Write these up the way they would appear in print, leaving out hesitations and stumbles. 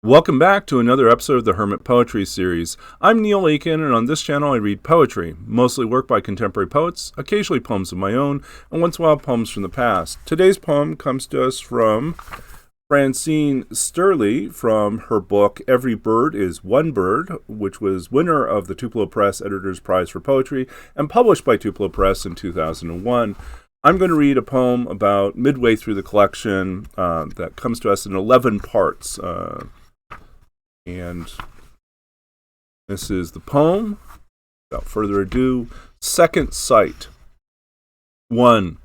Welcome back to another episode of the Hermit Poetry Series. I'm Neil Aitken, and on this channel I read poetry, mostly work by contemporary poets, occasionally poems of my own, and once in a while poems from the past. Today's poem comes to us from Francine Sterle from her book Every Bird is One Bird, which was winner of the Tupelo Press Editors Prize for Poetry and published by Tupelo Press in 2001. I'm going to read a poem about midway through the collection that comes to us in 11 parts. And this is the poem. Without further ado, Second Sight. 1.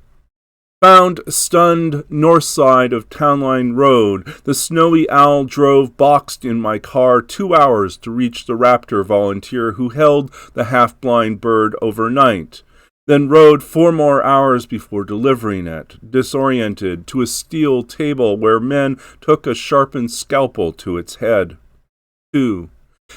Found stunned north side of Townline Road. The snowy owl drove boxed in my car 2 hours to reach the raptor volunteer who held the half-blind bird overnight. Then rode 4 more hours before delivering it, disoriented, to a steel table where men took a sharpened scalpel to its head. 2.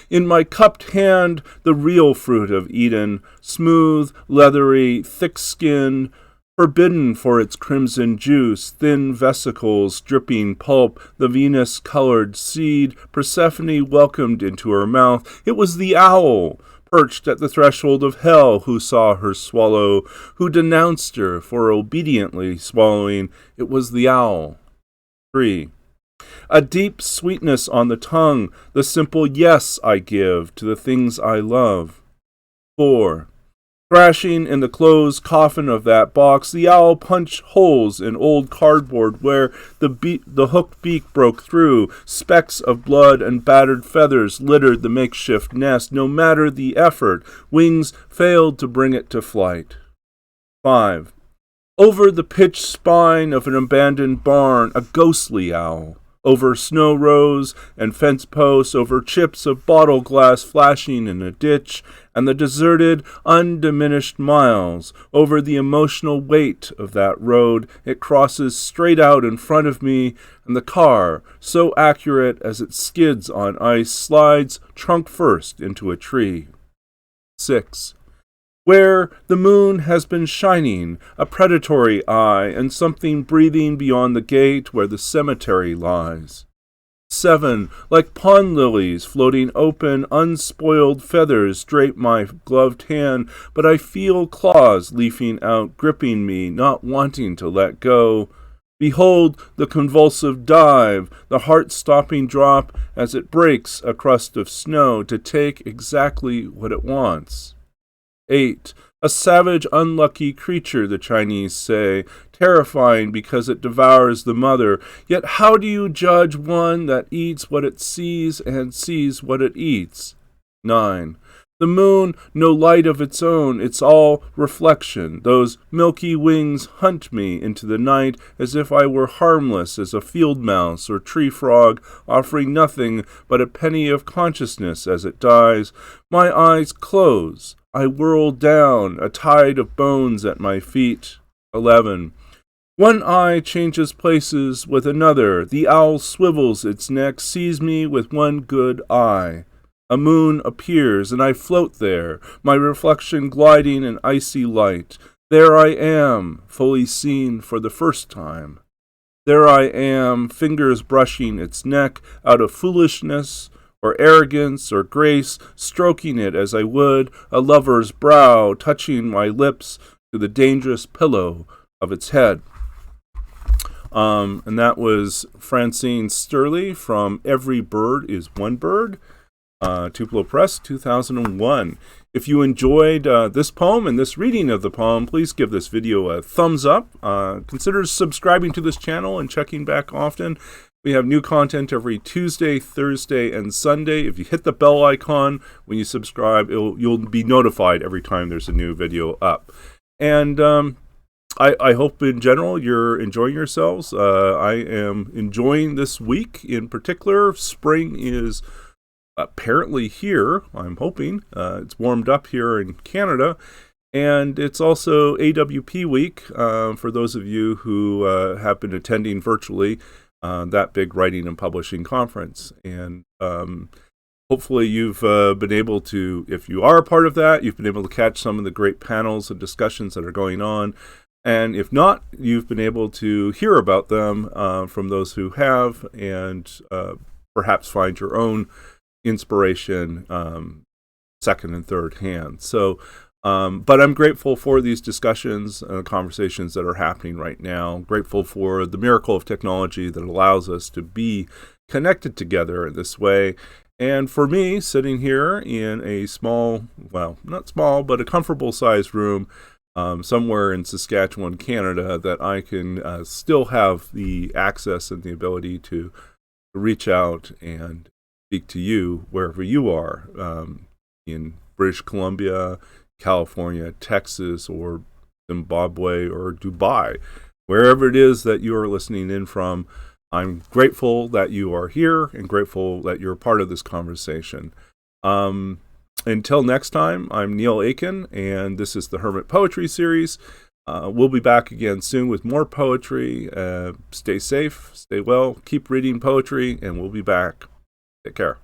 In my cupped hand, the real fruit of Eden, smooth, leathery, thick-skinned, forbidden for its crimson juice, thin vesicles, dripping pulp, the Venus-colored seed Persephone welcomed into her mouth. It was the owl, perched at the threshold of hell, who saw her swallow, who denounced her for obediently swallowing. It was the owl. 3. A deep sweetness on the tongue, the simple yes I give to the things I love. 4. Thrashing in the closed coffin of that box, the owl punched holes in old cardboard where the hooked beak broke through. Specks of blood and battered feathers littered the makeshift nest. No matter the effort, wings failed to bring it to flight. 5. Over the pitched spine of an abandoned barn, a ghostly owl. Over snow rows and fence posts, over chips of bottle glass flashing in a ditch, and the deserted, undiminished miles, over the emotional weight of that road, it crosses straight out in front of me, and the car, so accurate as it skids on ice, slides trunk first into a tree. 6. Where the moon has been shining, a predatory eye, and something breathing beyond the gate where the cemetery lies. 7. Like pond lilies floating open, unspoiled feathers drape my gloved hand, but I feel claws leafing out, gripping me, not wanting to let go. Behold the convulsive dive, the heart-stopping drop as it breaks a crust of snow to take exactly what it wants. 8. A savage, unlucky creature, the Chinese say, terrifying because it devours the mother. Yet how do you judge one that eats what it sees and sees what it eats? 9. The moon, no light of its own, it's all reflection. Those milky wings hunt me into the night as if I were harmless as a field mouse or tree frog, offering nothing but a penny of consciousness as it dies. My eyes close. I whirl down, a tide of bones at my feet. 11. One eye changes places with another. The owl swivels its neck, sees me with one good eye. A moon appears, and I float there, my reflection gliding in icy light. There I am, fully seen for the first time. There I am, fingers brushing its neck out of foolishness, or arrogance, or grace, stroking it as I would a lover's brow, touching my lips to the dangerous pillow of its head. And that was Francine Sterle from Every Bird is One Bird, Tupelo Press, 2001. If you enjoyed this poem and this reading of the poem, please give this video a thumbs up. Consider subscribing to this channel and checking back often. We have new content every Tuesday, Thursday, and Sunday. If you hit the bell icon when you subscribe, you'll be notified every time there's a new video up. And I hope in general you're enjoying yourselves. I am enjoying this week in particular. Spring is apparently here, I'm hoping. It's warmed up here in Canada. And it's also AWP week for those of you who have been attending virtually that big writing and publishing conference. And hopefully you've been able to, if you are a part of that, you've been able to catch some of the great panels and discussions that are going on. And if not, you've been able to hear about them from those who have, and perhaps find your own inspiration second and third hand. So, but I'm grateful for these discussions and conversations that are happening right now. Grateful for the miracle of technology that allows us to be connected together in this way. And for me, sitting here in a small, well, not small, but a comfortable sized room somewhere in Saskatchewan, Canada, that I can still have the access and the ability to reach out and speak to you wherever you are, in British Columbia, California, Texas, or Zimbabwe, or Dubai. Wherever it is that you are listening in from, I'm grateful that you are here and grateful that you're part of this conversation. Until next time, I'm Neil Aitken, and this is the Hermit Poetry Series. We'll be back again soon with more poetry. Stay safe, stay well, keep reading poetry, and we'll be back. Take care.